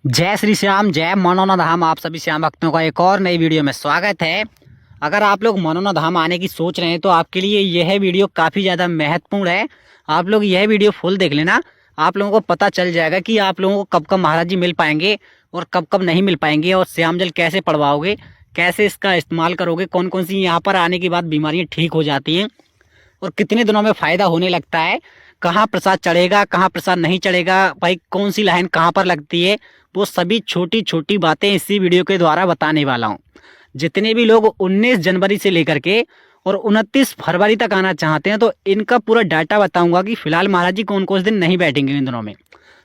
जय श्री श्याम, जय मनोना धाम। आप सभी श्याम भक्तों का एक और नई वीडियो में स्वागत है। अगर आप लोग मनोना धाम आने की सोच रहे हैं तो आपके लिए यह वीडियो काफ़ी ज़्यादा महत्वपूर्ण है। आप लोग यह वीडियो फुल देख लेना, आप लोगों को पता चल जाएगा कि आप लोगों को कब कब महाराज जी मिल पाएंगे और कब कब नहीं मिल पाएंगे, और श्याम जल कैसे पड़वाओगे, कैसे इसका इस्तेमाल करोगे, कौन कौन सी यहाँ पर आने के बाद बीमारियाँ ठीक हो जाती हैं और कितने दिनों में फ़ायदा होने लगता है, कहाँ प्रसाद चढ़ेगा, कहाँ प्रसाद नहीं चढ़ेगा, भाई कौन सी लाइन कहाँ पर लगती है, वो सभी छोटी छोटी बातें इसी वीडियो के द्वारा बताने वाला हूँ। जितने भी लोग 19 जनवरी से लेकर के और 29 फरवरी तक आना चाहते हैं तो इनका पूरा डाटा बताऊंगा कि फिलहाल महाराज जी कौन कौन से दिन नहीं बैठेंगे इन दिनों में,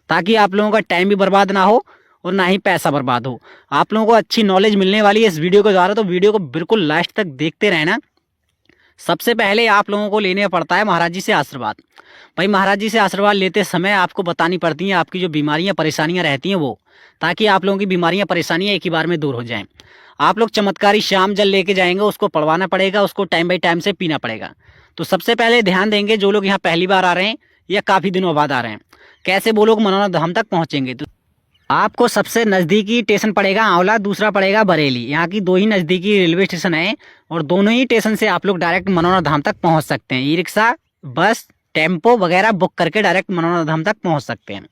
ताकि आप लोगों का टाइम भी बर्बाद ना हो और ना ही पैसा बर्बाद हो। आप लोगों को अच्छी नॉलेज मिलने वाली है इस वीडियो के द्वारा, तो वीडियो को बिल्कुल लास्ट तक देखते रहना। सबसे पहले आप लोगों को लेने पड़ता है महाराज जी से आशीर्वाद। भाई महाराज जी से आशीर्वाद लेते समय आपको बतानी पड़ती हैं आपकी जो बीमारियां परेशानियां रहती हैं वो, ताकि आप लोगों की बीमारियां परेशानियां एक ही बार में दूर हो जाएं। आप लोग चमत्कारी श्याम जल लेके जाएंगे, उसको पड़वाना पड़ेगा, उसको टाइम बाई टाइम से पीना पड़ेगा। तो सबसे पहले ध्यान देंगे जो लोग यहाँ पहली बार आ रहे हैं या काफ़ी दिनों बाद आ रहे हैं, कैसे वो लोग मनोना धाम तक पहुँचेंगे। तो आपको सबसे नज़दीकी स्टेशन पड़ेगा आंवला, दूसरा पड़ेगा बरेली। यहाँ की दो ही नज़दीकी रेलवे स्टेशन है और दोनों ही स्टेशन से आप लोग डायरेक्ट मनोना धाम तक पहुँच सकते हैं। ई रिक्शा, बस, टेम्पो वगैरह बुक करके डायरेक्ट मनोना धाम तक पहुँच सकते हैं।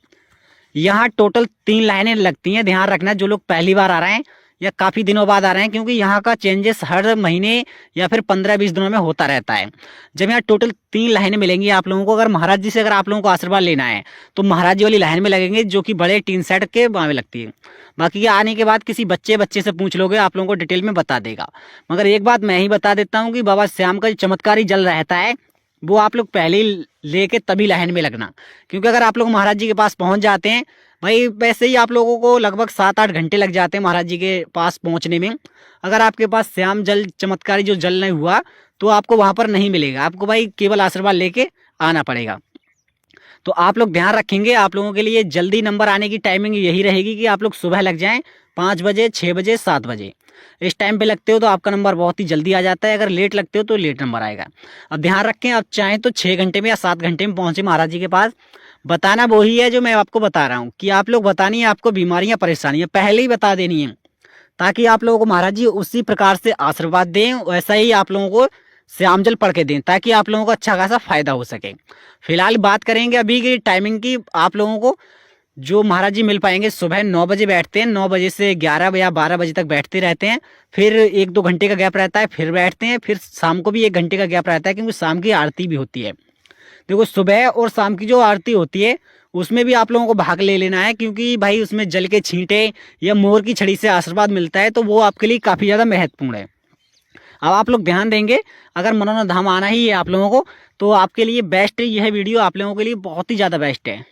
यहाँ टोटल 3 लाइनें लगती हैं, ध्यान रखना जो लोग पहली बार आ रहे हैं या काफ़ी दिनों बाद आ रहे हैं, क्योंकि यहाँ का चेंजेस हर महीने या फिर 15-20 दिनों में होता रहता है। जब यहाँ टोटल 3 लाइनें मिलेंगी आप लोगों को, अगर महाराज जी से अगर आप लोगों को आशीर्वाद लेना है तो महाराज जी वाली लाइन में लगेंगे, जो कि बड़े टीन सेट के वहाँ में लगती है। बाकी ये आने के बाद किसी बच्चे से पूछ लोगे, आप लोगों को डिटेल में बता देगा। मगर एक बात मैं ही बता देता हूँ कि बाबा श्याम का जो चमत्कारी जल रहता है वो आप लोग पहले ही लेके तभी लाइन में लगना, क्योंकि अगर आप लोग महाराज जी के पास पहुंच जाते हैं, भाई वैसे ही आप लोगों को लगभग 7-8 घंटे लग जाते हैं महाराज जी के पास पहुंचने में। अगर आपके पास श्याम जल चमत्कारी जो जल नहीं हुआ तो आपको वहां पर नहीं मिलेगा, आपको भाई केवल आशीर्वाद लेके आना पड़ेगा। तो आप लोग ध्यान रखेंगे, आप लोगों के लिए जल्दी नंबर आने की टाइमिंग यही रहेगी कि आप लोग सुबह लग जाएं 5 बजे, 6 बजे, 7 बजे। इस टाइम पे लगते हो तो आपका नंबर बहुत ही जल्दी आ जाता है, अगर लेट लगते हो तो लेट नंबर आएगा। अब ध्यान रखें, आप चाहें तो 6 घंटे में या 7 घंटे में पहुंचे महाराज जी के पास। बताना वही है जो मैं आपको बता रहा हूँ कि आप लोग बतानी है, आपको बीमारियां परेशानियां पहले ही बता देनी है, ताकि आप लोगों को महाराज जी उसी प्रकार से आशीर्वाद दें, वैसा ही आप लोगों को श्याम जल पढ़ के दें, ताकि आप लोगों को अच्छा खासा फायदा हो सके। फिलहाल बात करेंगे अभी की टाइमिंग की। आप लोगों को जो महाराज जी मिल पाएंगे, सुबह 9 बजे बैठते हैं, 9 बजे से 11 या 12 बजे तक बैठते रहते हैं, फिर 1-2 घंटे का गैप रहता है, फिर बैठते हैं, फिर शाम को भी 1 घंटे का गैप रहता है, क्योंकि शाम की आरती भी होती है। देखो सुबह और शाम की जो आरती होती है उसमें भी आप लोगों को भाग ले लेना है, क्योंकि भाई उसमें जल के छींटे या मोर की छड़ी से आशीर्वाद मिलता है, तो वो आपके लिए काफ़ी ज़्यादा महत्वपूर्ण है। अब आप लोग ध्यान देंगे, अगर मनोना धाम आना ही है आप लोगों को तो आपके लिए बेस्ट, यह वीडियो आप लोगों के लिए बहुत ही ज़्यादा बेस्ट है।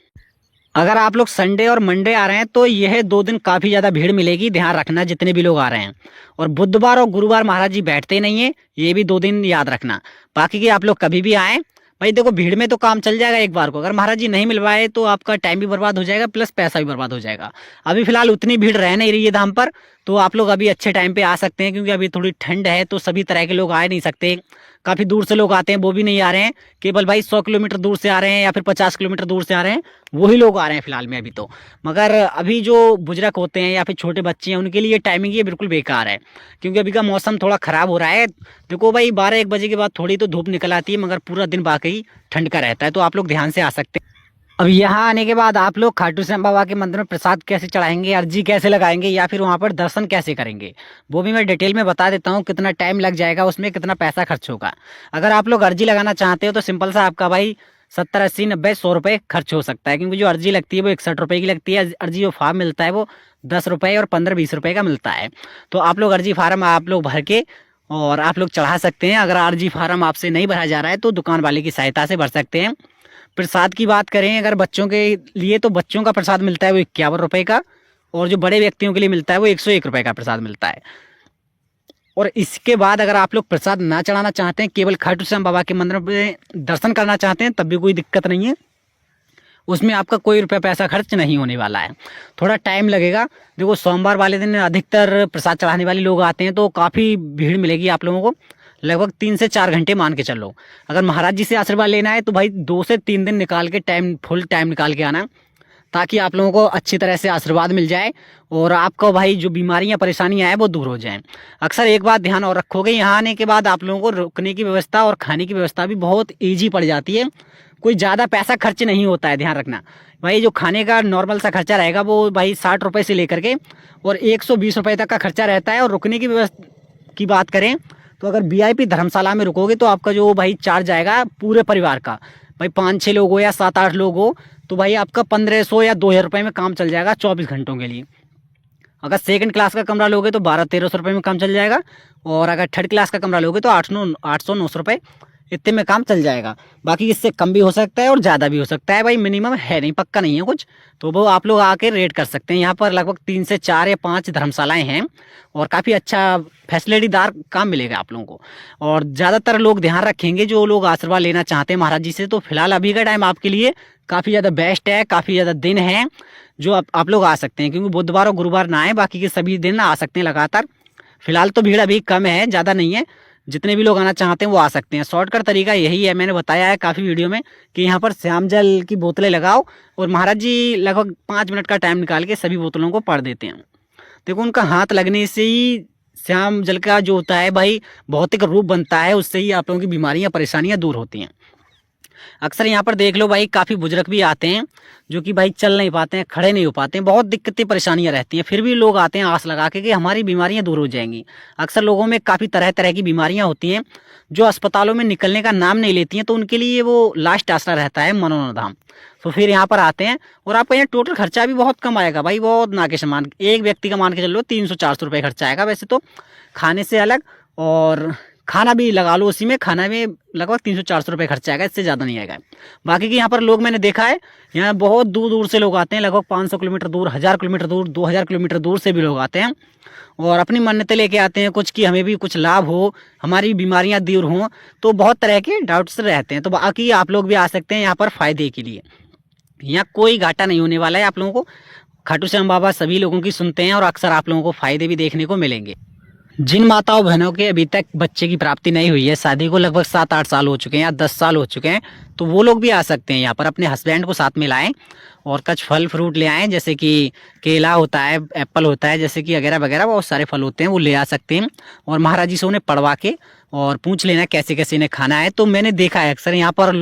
अगर आप लोग संडे और मंडे आ रहे हैं तो यह 2 दिन काफ़ी ज़्यादा भीड़ मिलेगी, ध्यान रखना जितने भी लोग आ रहे हैं। और बुधवार और गुरुवार महाराज जी बैठते नहीं है, ये भी 2 दिन याद रखना। बाकी कि आप लोग कभी भी आएँ, भाई देखो भीड़ में तो काम चल जाएगा एक बार को, अगर महाराज जी नहीं मिलवाए तो आपका टाइम भी बर्बाद हो जाएगा प्लस पैसा भी बर्बाद हो जाएगा। अभी फिलहाल उतनी भीड़ रह नहीं रही है धाम पर, तो आप लोग अभी अच्छे टाइम पे आ सकते हैं, क्योंकि अभी थोड़ी ठंड है तो सभी तरह के लोग आ नहीं सकते। काफ़ी दूर से लोग आते हैं, वो भी नहीं आ रहे हैं, केवल भाई 100 किलोमीटर दूर से आ रहे हैं या फिर 50 किलोमीटर दूर से आ रहे हैं, वही लोग आ रहे हैं फिलहाल में अभी तो। मगर अभी जो बुजुर्ग होते हैं या फिर छोटे बच्चे हैं उनके लिए टाइमिंग ये बिल्कुल बेकार है, क्योंकि अभी का मौसम थोड़ा ख़राब हो रहा है। देखो भाई 12-1 बजे के बाद थोड़ी तो धूप निकल आती है, मगर पूरा दिन बाकी ठंड का रहता है, तो आप लोग ध्यान से आ सकते हैं। अब यहाँ आने के बाद आप लोग खाटू श्याम बाबा के मंदिर में प्रसाद कैसे चढ़ाएंगे, अर्जी कैसे लगाएंगे या फिर वहाँ पर दर्शन कैसे करेंगे, वो भी मैं डिटेल में बता देता हूँ। कितना टाइम लग जाएगा, उसमें कितना पैसा खर्च होगा। अगर आप लोग अर्जी लगाना चाहते हो तो सिंपल सा आपका भाई 70, 80, 90, 100 रुपये खर्च हो सकता है, क्योंकि जो अर्जी लगती है वो 61 रुपये की लगती है। अर्जी जो फार्म मिलता है वो 10 रुपये और 15-20 रुपये का मिलता है। तो आप लोग अर्जी फार्म आप लोग भर के और आप लोग चढ़ा सकते हैं। अगर अर्जी फार्म आपसे नहीं भरा जा रहा है तो दुकान वाले की सहायता से भर सकते हैं। प्रसाद की बात करें अगर बच्चों के लिए, तो बच्चों का प्रसाद मिलता है वो 51 रुपये का, और जो बड़े व्यक्तियों के लिए मिलता है वो 101 रुपये का प्रसाद मिलता है। और इसके बाद अगर आप लोग प्रसाद ना चढ़ाना चाहते हैं, केवल खाटू श्याम बाबा के मंदिर में दर्शन करना चाहते हैं, तब भी कोई दिक्कत नहीं है, उसमें आपका कोई रुपया पैसा खर्च नहीं होने वाला है। थोड़ा टाइम लगेगा। देखो सोमवार वाले दिन अधिकतर प्रसाद चढ़ाने वाले लोग आते हैं, तो काफ़ी भीड़ मिलेगी आप लोगों को, लगभग 3 से 4 घंटे मान के चलो। अगर महाराज जी से आशीर्वाद लेना है तो भाई 2 से 3 दिन निकाल के टाइम, फुल टाइम निकाल के आना, ताकि आप लोगों को अच्छी तरह से आशीर्वाद मिल जाए और आपको भाई जो बीमारियां परेशानियां हैं वो दूर हो जाएं। अक्सर एक बात ध्यान और रखोगे, यहाँ आने के बाद आप लोगों को रुकने की व्यवस्था और खाने की व्यवस्था भी बहुत ईजी पड़ जाती है। कोई ज़्यादा पैसा खर्च नहीं होता है, ध्यान रखना भाई। जो खाने का नॉर्मल सा खर्चा रहेगा वो भाई 60 रुपये से लेकर के और 120 रुपये तक का खर्चा रहता है। और रुकने की व्यवस्था की बात करें तो अगर VIP धर्मशाला में रुकोगे तो आपका जो भाई चार्ज आएगा पूरे परिवार का, भाई 5-6 लोग हो या 7-8 लोग हो तो भाई आपका 1500 या 2000 रुपये में काम चल जाएगा 24 घंटों के लिए। अगर सेकंड क्लास का कमरा लोगे तो 1200-1300 रुपये में काम चल जाएगा। और अगर थर्ड क्लास का कमरा लोगे तो 800-900 रुपये इतने में काम चल जाएगा। बाकी इससे कम भी हो सकता है और ज़्यादा भी हो सकता है भाई, मिनिमम है नहीं, पक्का नहीं है कुछ, तो वो आप लोग आके रेट कर सकते हैं। यहाँ पर लगभग 3 से 4 या 5 धर्मशालाएं हैं और काफ़ी अच्छा फैसिलिटीदार काम मिलेगा आप लोगों को। और ज़्यादातर लोग ध्यान रखेंगे जो लोग आशीर्वाद लेना चाहते हैं महाराज जी से, तो फिलहाल अभी का टाइम आपके लिए काफ़ी ज़्यादा बेस्ट है, काफ़ी ज़्यादा दिन है जो आप लोग आ सकते हैं, क्योंकि बुधवार और गुरुवार ना आए, बाकी के सभी दिन आ सकते हैं लगातार। फिलहाल तो भीड़ अभी कम है, ज़्यादा नहीं है, जितने भी लोग आना चाहते हैं वो आ सकते हैं। शॉर्टकट तरीका यही है, मैंने बताया है काफ़ी वीडियो में कि यहाँ पर श्याम जल की बोतलें लगाओ और महाराज जी लगभग 5 मिनट का टाइम निकाल के सभी बोतलों को पढ़ देते हैं। देखो उनका हाथ लगने से ही श्याम जल का जो होता है भाई भौतिक रूप बनता है, उससे ही आप लोगों की बीमारियाँ परेशानियाँ दूर होती हैं। अक्सर यहाँ पर देख लो भाई काफ़ी बुजुर्ग भी आते हैं जो कि भाई चल नहीं पाते हैं, खड़े नहीं हो पाते हैं, बहुत दिक्कतें परेशानियाँ रहती हैं, फिर भी लोग आते हैं आस लगा के कि हमारी बीमारियाँ दूर हो जाएंगी। अक्सर लोगों में काफ़ी तरह तरह की बीमारियाँ होती हैं जो अस्पतालों में निकलने का नाम नहीं लेती हैं, तो उनके लिए वो लास्ट आसरा रहता है मनोरम धाम। तो फिर यहाँ पर आते हैं और आपका यहाँ टोटल खर्चा भी बहुत कम आएगा भाई, बहुत ना के समान। एक व्यक्ति का मान के चल लो 300-400 रुपये खर्चा आएगा वैसे तो, खाने से अलग, और खाना भी लगा लो उसी में, खाना में लगभग 300-400 रुपये खर्चा आएगा, इससे ज़्यादा नहीं आएगा। बाकी कि यहाँ पर लोग मैंने देखा है यहाँ बहुत दूर दूर से लोग आते हैं, लगभग 500 किलोमीटर दूर, 1000 किलोमीटर दूर, 2000 किलोमीटर दूर से भी लोग आते हैं और अपनी मन्नतें लेके आते हैं कुछ, कि हमें भी कुछ लाभ हो, हमारी बीमारियाँ दूर हों, तो बहुत तरह के डाउट्स रहते हैं। तो बाकी आप लोग भी आ सकते हैं यहाँ पर फ़ायदे के लिए, यहाँ कोई घाटा नहीं होने वाला है आप लोगों को। खाटू श्याम बाबा सभी लोगों की सुनते हैं और अक्सर आप लोगों को फ़ायदे भी देखने को मिलेंगे। जिन माताओं बहनों के अभी तक बच्चे की प्राप्ति नहीं हुई है, शादी को लगभग 7-8 साल हो चुके हैं या 10 साल हो चुके हैं, तो वो लोग भी आ सकते हैं यहाँ पर। अपने हस्बैंड को साथ में लाएं और कुछ फल फ्रूट ले आएँ, जैसे कि केला होता है, एप्पल होता है, जैसे कि वगैरह वगैरह बहुत सारे फल होते हैं, वो ले आ सकते हैं। और महाराज जी से उन्हें पढ़वा के और पूछ लेना कैसे कैसे इन्हें खाना है। तो मैंने देखा है अक्सर यहाँ पर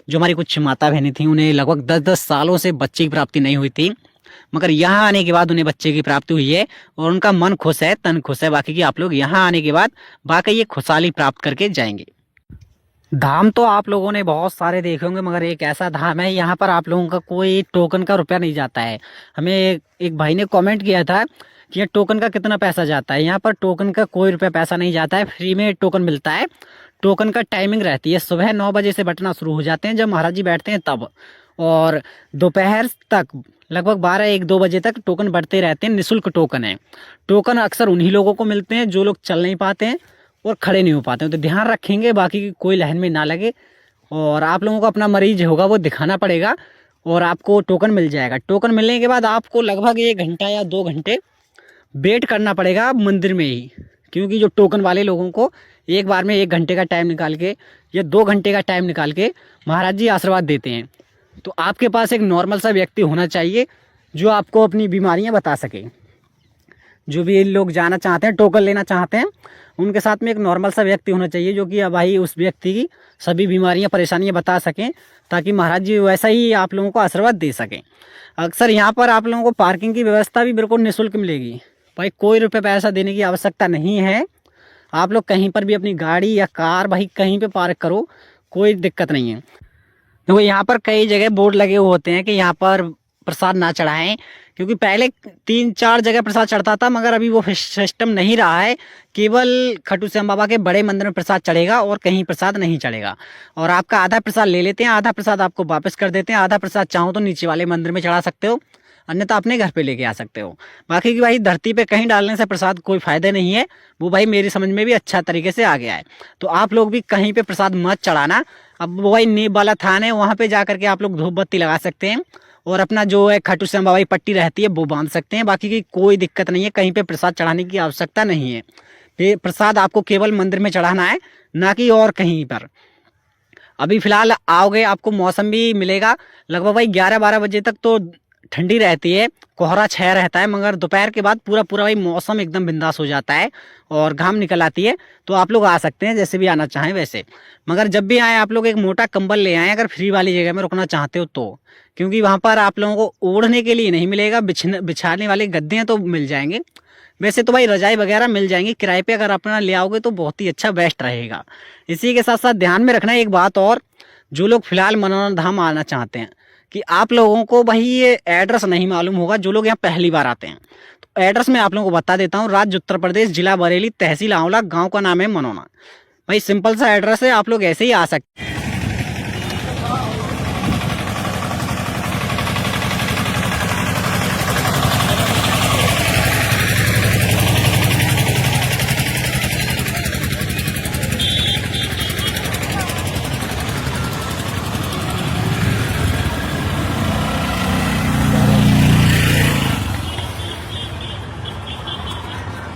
जो हमारी कुछ माता बहनें थी, उन्हें लगभग 10-10 सालों से बच्चे की प्राप्ति नहीं हुई थी, मगर यहाँ आने के बाद उन्हें बच्चे की प्राप्ति हुई है और उनका मन खुश है, तन खुश है। बाकी कि आप लोग यहाँ आने के बाद वाकई ये खुशहाली प्राप्त करके जाएंगे। धाम तो आप लोगों ने बहुत सारे देखे होंगे, मगर एक ऐसा धाम है यहाँ पर आप लोगों का कोई टोकन का रुपया नहीं जाता है। हमें एक भाई ने कमेंट किया था कि ये टोकन का कितना पैसा जाता है। यहाँ पर टोकन का कोई रुपया पैसा नहीं जाता है, फ्री में टोकन मिलता है। टोकन का टाइमिंग रहती है, सुबह 9 बजे से बंटना शुरू हो जाते हैं जब महाराज जी बैठते हैं तब, और दोपहर तक लगभग 12-1-2 बजे तक टोकन बढ़ते रहते हैं। निःशुल्क टोकन है। टोकन अक्सर उन्हीं लोगों को मिलते हैं जो लोग चल नहीं पाते हैं और खड़े नहीं हो पाते हैं, तो ध्यान रखेंगे बाकी की कोई लाइन में ना लगे। और आप लोगों को अपना मरीज होगा वो दिखाना पड़ेगा और आपको टोकन मिल जाएगा। टोकन मिलने के बाद आपको लगभग 1 घंटा या 2 घंटे वेट करना पड़ेगा मंदिर में ही, क्योंकि जो टोकन वाले लोगों को एक बार में 1 घंटे का टाइम निकाल के या 2 घंटे का टाइम निकाल के महाराज जी आशीर्वाद देते हैं। तो आपके पास एक नॉर्मल सा व्यक्ति होना चाहिए जो आपको अपनी बीमारियां बता सके। जो भी लोग जाना चाहते हैं, टोकन लेना चाहते हैं, उनके साथ में एक नॉर्मल सा व्यक्ति होना चाहिए जो कि भाई उस व्यक्ति की सभी बीमारियां परेशानियां बता सकें, ताकि महाराज जी वैसा ही आप लोगों को आशीर्वाद दे सकें। अक्सर यहाँ पर आप लोगों को पार्किंग की व्यवस्था भी बिल्कुल निःशुल्क मिलेगी भाई, कोई रुपये पैसा देने की आवश्यकता नहीं है। आप लोग कहीं पर भी अपनी गाड़ी या कार भाई कहीं पे पार्क करो, कोई दिक्कत नहीं है। देखो यहाँ पर कई जगह बोर्ड लगे हुए होते हैं कि यहाँ पर प्रसाद ना चढ़ाएं, क्योंकि पहले 3-4 जगह प्रसाद चढ़ता था, मगर अभी वो सिस्टम नहीं रहा है। केवल खाटू श्याम बाबा के बड़े मंदिर में प्रसाद चढ़ेगा और कहीं प्रसाद नहीं चढ़ेगा। और आपका आधा प्रसाद ले लेते हैं, आधा प्रसाद आपको वापस कर देते हैं। आधा प्रसाद चाहो तो नीचे वाले मंदिर में चढ़ा सकते हो, अन्यथा अपने घर पे लेके आ सकते हो। बाकी की भाई धरती पे कहीं डालने से प्रसाद कोई फायदा नहीं है, वो भाई मेरी समझ में भी अच्छा तरीके से आ गया है। तो आप लोग भी कहीं पे प्रसाद मत चढ़ाना। अब वो भाई नीब वाला थान है, वहाँ पे जा करके आप लोग धूप बत्ती लगा सकते हैं और अपना जो है खाटू श्याम बाबा की पट्टी रहती है वो बांध सकते हैं। बाकी की कोई दिक्कत नहीं है, कहीं पे प्रसाद चढ़ाने की आवश्यकता नहीं है। ये प्रसाद आपको केवल मंदिर में चढ़ाना है, ना कि और कहीं पर। अभी फिलहाल आओगे आपको मौसम भी मिलेगा लगभग भाई 11-12 बजे तक तो ठंडी रहती है, कोहरा छाया रहता है, मगर दोपहर के बाद पूरा पूरा भाई मौसम एकदम बिंदास हो जाता है और घाम निकल आती है। तो आप लोग आ सकते हैं जैसे भी आना चाहें वैसे। मगर जब भी आए आप लोग एक मोटा कंबल ले आएँ अगर फ्री वाली जगह में रुकना चाहते हो तो, क्योंकि वहाँ पर आप लोगों को ओढ़ने के लिए नहीं मिलेगा, बिछाने वाले गद्दे हैं तो मिल जाएंगे। वैसे तो भाई रजाई वगैरह मिल जाएंगी किराए पे, अगर अपना ले आओगे तो बहुत ही अच्छा बेस्ट रहेगा। इसी के साथ साथ ध्यान में रखना एक बात और, जो लोग फिलहाल मनोरंजन धाम आना चाहते हैं कि आप लोगों को भाई ये एड्रेस नहीं मालूम होगा, जो लोग यहाँ पहली बार आते हैं। तो एड्रेस मैं आप लोगों को बता देता हूँ। राज्य उत्तर प्रदेश, जिला बरेली, तहसील आंवला, गाँव का नाम है मनोना। भाई सिंपल सा एड्रेस है, आप लोग ऐसे ही आ सकते हैं।